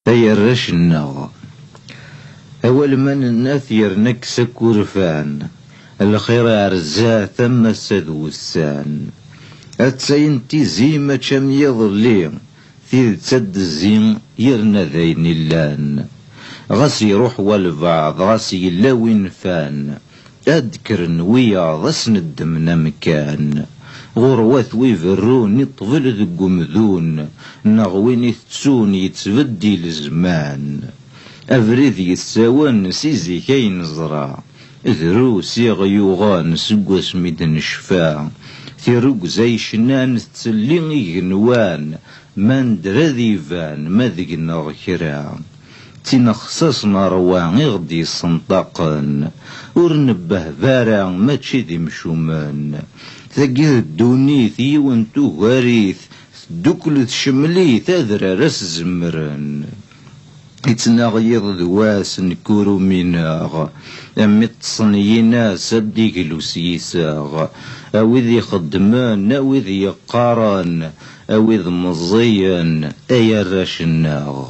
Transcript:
أي الرشنا أول من الناثير نكسك ورفان الخير عرزاه ثم السذو السان أتسين تيزيمة شم يظلي في تسد الزين يرنا ذين اللان غاس يروح والبعض غاس يلاوين فان أذكر نويا ضسن الدمنا مكان غروات ويفرون يطفل ذق مذون نغوين يتسون يتبدي الزمان أفريد يتساوان سيزي كي نزرع ذروس يغيوغان سقوس ميدن الشفاع ثيروق زي شنان تسلين يغنوان من درذي فان مذق غكرا تنخصصنا روان يغدي صنطاقن ورنبه بارع ما تشذي مشومان ثقيه الدونيث يوانتو غاريث دوكل تشملي تذرى راس زمرن يتناغيض ذواس نكورو ميناغ أمي تصنينا سبدي كلوسيساغ أوذ يخدمان أوذ يقارن أوذ مزيان أي الرشناغ